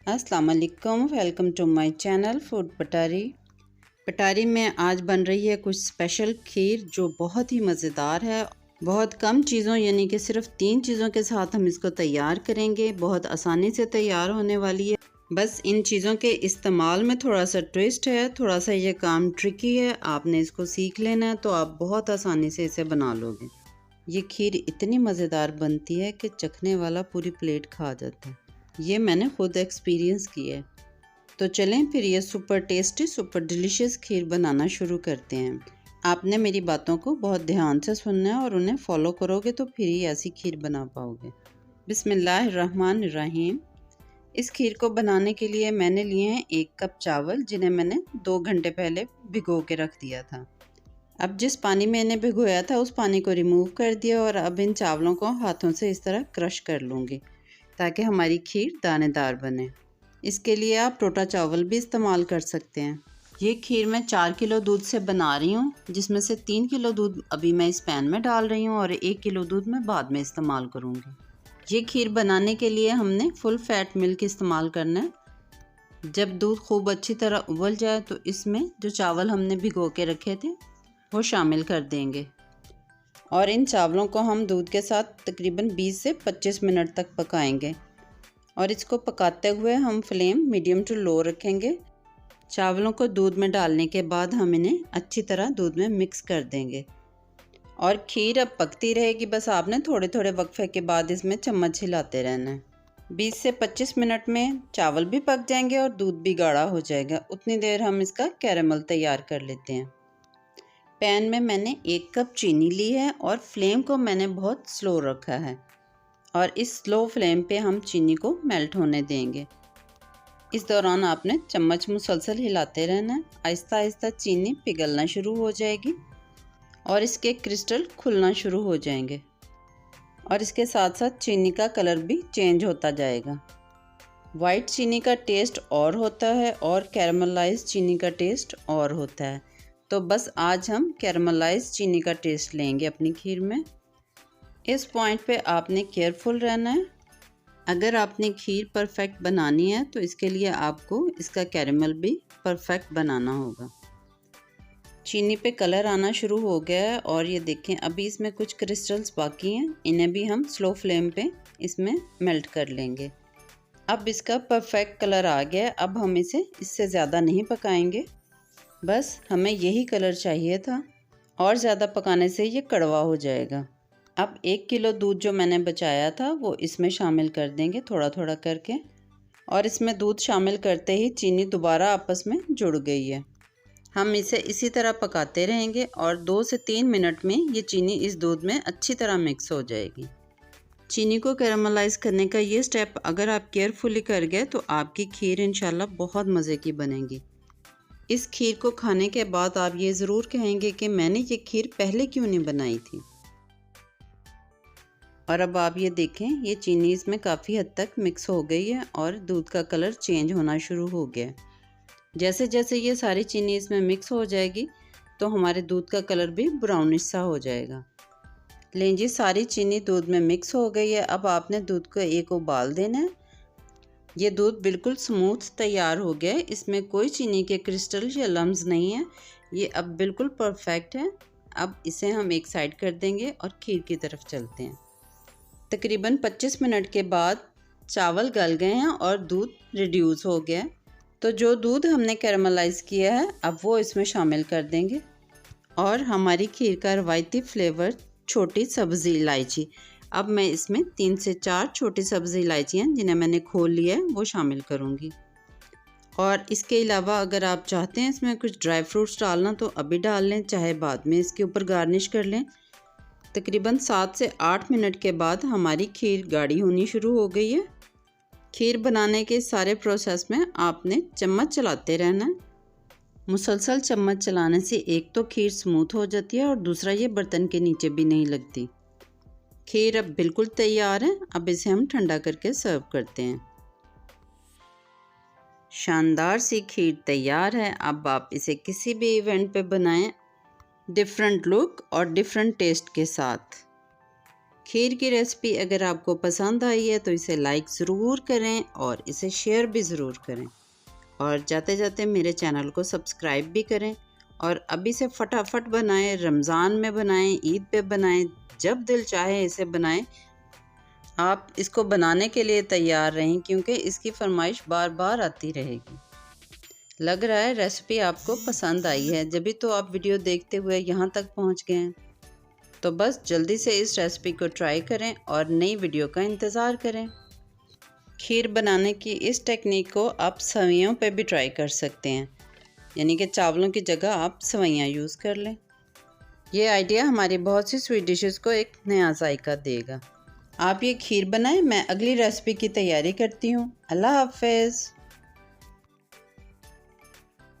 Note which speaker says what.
Speaker 1: अस्सलाम वालेकुम, welcome to my channel food Patari. Patari में आज बन रही है कुछ स्पेशल खीर जो बहुत ही मज़ेदार है। बहुत कम चीज़ों यानी कि सिर्फ 3 चीज़ों के साथ हम इसको तैयार करेंगे। बहुत आसानी से तैयार होने वाली है। बस इन चीज़ों के इस्तेमाल में थोड़ा सा ट्विस्ट है, थोड़ा सा ये काम ट्रिकी है। आपने इसको सीख लेना है तो आप बहुत आसानी से इसे बना लोगे। ये खीर इतनी मज़ेदार बनती है कि चखने वाला पूरी प्लेट खा जाता है। ये मैंने खुद एक्सपीरियंस किया है। तो चलें फिर ये सुपर टेस्टी सुपर डिलीशियस खीर बनाना शुरू करते हैं। आपने मेरी बातों को बहुत ध्यान से सुनना है और उन्हें फॉलो करोगे तो फिर ही ऐसी खीर बना पाओगे। बिस्मिल्लाहिर्रहमानिर्रहीम। इस खीर को बनाने के लिए मैंने लिए हैं 1 कप चावल, जिन्हें मैंने 2 घंटे पहले भिगो के रख दिया था। अब जिस पानी में इन्हें भिगोया था उस पानी को रिमूव कर दिया और अब इन चावलों को हाथों से इस तरह क्रश कर लूँगी ताकि हमारी खीर दानेदार बने। इसके लिए आप टोटा चावल भी इस्तेमाल कर सकते हैं। ये खीर मैं 4 किलो दूध से बना रही हूँ, जिसमें से 3 किलो दूध अभी मैं इस पैन में डाल रही हूँ और 1 किलो दूध मैं बाद में इस्तेमाल करूँगी। ये खीर बनाने के लिए हमने फुल फैट मिल्क इस्तेमाल करना है। जब दूध खूब अच्छी तरह उबल जाए तो इसमें जो चावल हमने भिगो के रखे थे वो शामिल कर देंगे और इन चावलों को हम दूध के साथ तकरीबन 20 से 25 मिनट तक पकाएंगे और इसको पकाते हुए हम फ्लेम मीडियम टू लो रखेंगे। चावलों को दूध में डालने के बाद हम इन्हें अच्छी तरह दूध में मिक्स कर देंगे और खीर अब पकती रहेगी। बस आपने थोड़े थोड़े वक्फे के बाद इसमें चम्मच हिलाते रहना है। 20 से 25 मिनट में चावल भी पक जाएंगे और दूध भी गाढ़ा हो जाएगा। उतनी देर हम इसका कैरेमल तैयार कर लेते हैं। पैन में मैंने 1 कप चीनी ली है और फ्लेम को मैंने बहुत स्लो रखा है और इस स्लो फ्लेम पे हम चीनी को मेल्ट होने देंगे। इस दौरान आपने चम्मच मुसलसल हिलाते रहना है। आहिस्ता आहिस्ता चीनी पिघलना शुरू हो जाएगी और इसके क्रिस्टल खुलना शुरू हो जाएंगे और इसके साथ साथ चीनी का कलर भी चेंज होता जाएगा। वाइट चीनी का टेस्ट और होता है और कैरमलाइज चीनी का टेस्ट और होता है। तो बस आज हम कैरमलाइज चीनी का टेस्ट लेंगे अपनी खीर में। इस पॉइंट पे आपने केयरफुल रहना है। अगर आपने खीर परफेक्ट बनानी है तो इसके लिए आपको इसका कैरेमल भी परफेक्ट बनाना होगा। चीनी पे कलर आना शुरू हो गया है और ये देखें अभी इसमें कुछ क्रिस्टल्स बाकी हैं, इन्हें भी हम स्लो फ्लेम पे इसमें मेल्ट कर लेंगे। अब इसका परफेक्ट कलर आ गया है। अब हम इसे इससे ज़्यादा नहीं पकाएंगे, बस हमें यही कलर चाहिए था और ज़्यादा पकाने से ये कड़वा हो जाएगा। अब 1 किलो दूध जो मैंने बचाया था वो इसमें शामिल कर देंगे थोड़ा थोड़ा करके और इसमें दूध शामिल करते ही चीनी दोबारा आपस में जुड़ गई है। हम इसे इसी तरह पकाते रहेंगे और 2 से 3 मिनट में ये चीनी इस दूध में अच्छी तरह मिक्स हो जाएगी। चीनी को कैरामलाइज करने का ये स्टेप अगर आप केयरफुली कर गए तो आपकी खीर इंशाल्लाह बहुत मज़े की बनेगी। इस खीर को खाने के बाद आप ये ज़रूर कहेंगे कि मैंने ये खीर पहले क्यों नहीं बनाई थी। और अब आप ये देखें ये चीनी इसमें काफ़ी हद तक मिक्स हो गई है और दूध का कलर चेंज होना शुरू हो गया है। जैसे जैसे ये सारी चीनी इसमें मिक्स हो जाएगी तो हमारे दूध का कलर भी ब्राउनिश सा हो जाएगा। लें जी, सारी चीनी दूध में मिक्स हो गई है। अब आपने दूध को एक उबाल देना है। ये दूध बिल्कुल स्मूथ तैयार हो गया है, इसमें कोई चीनी के क्रिस्टल या लम्स नहीं है। ये अब बिल्कुल परफेक्ट है। अब इसे हम एक साइड कर देंगे और खीर की तरफ चलते हैं। तकरीबन 25 मिनट के बाद चावल गल गए हैं और दूध रिड्यूस हो गया है। तो जो दूध हमने कैरामलाइज किया है अब वो इसमें शामिल कर देंगे और हमारी खीर का रवायती फ्लेवर छोटी सब्ज़ी इलायची, अब मैं इसमें 3 से 4 छोटी सब्ज़ी इलायचियाँ जिन्हें मैंने खोल लिया है वो शामिल करूँगी। और इसके अलावा अगर आप चाहते हैं इसमें कुछ ड्राई फ्रूट्स डालना तो अभी डाल लें, चाहे बाद में इसके ऊपर गार्निश कर लें। तकरीबन 7 से 8 मिनट के बाद हमारी खीर गाढ़ी होनी शुरू हो गई है। खीर बनाने के सारे प्रोसेस में आपने चम्मच चलाते रहना है। मुसलसल चम्मच चलाने से एक तो खीर स्मूथ हो जाती है और दूसरा ये बर्तन के नीचे भी नहीं लगती। खीर अब बिल्कुल तैयार है। अब इसे हम ठंडा करके सर्व करते हैं। शानदार सी खीर तैयार है। अब आप इसे किसी भी इवेंट पे बनाएं, डिफरेंट लुक और डिफरेंट टेस्ट के साथ। खीर की रेसिपी अगर आपको पसंद आई है तो इसे लाइक ज़रूर करें और इसे शेयर भी ज़रूर करें, और जाते जाते मेरे चैनल को सब्सक्राइब भी करें। और अभी से फटाफट बनाएं, रमज़ान में बनाएं, ईद पे बनाएं, जब दिल चाहे इसे बनाएं। आप इसको बनाने के लिए तैयार रहें क्योंकि इसकी फरमाइश बार बार आती रहेगी। लग रहा है रेसिपी आपको पसंद आई है, जभी तो आप वीडियो देखते हुए यहाँ तक पहुँच गए हैं। तो बस जल्दी से इस रेसिपी को ट्राई करें और नई वीडियो का इंतज़ार करें। खीर बनाने की इस टेक्निक को आप सवैयों पे भी ट्राई कर सकते हैं, यानी कि चावलों की जगह आप सवैयाँ यूज़ कर लें। ये आइडिया हमारी बहुत सी स्वीट डिशेस को एक नया जायका देगा। आप ये खीर बनाएं, मैं अगली रेसिपी की तैयारी करती हूँ। अल्लाह हाफ़िज़।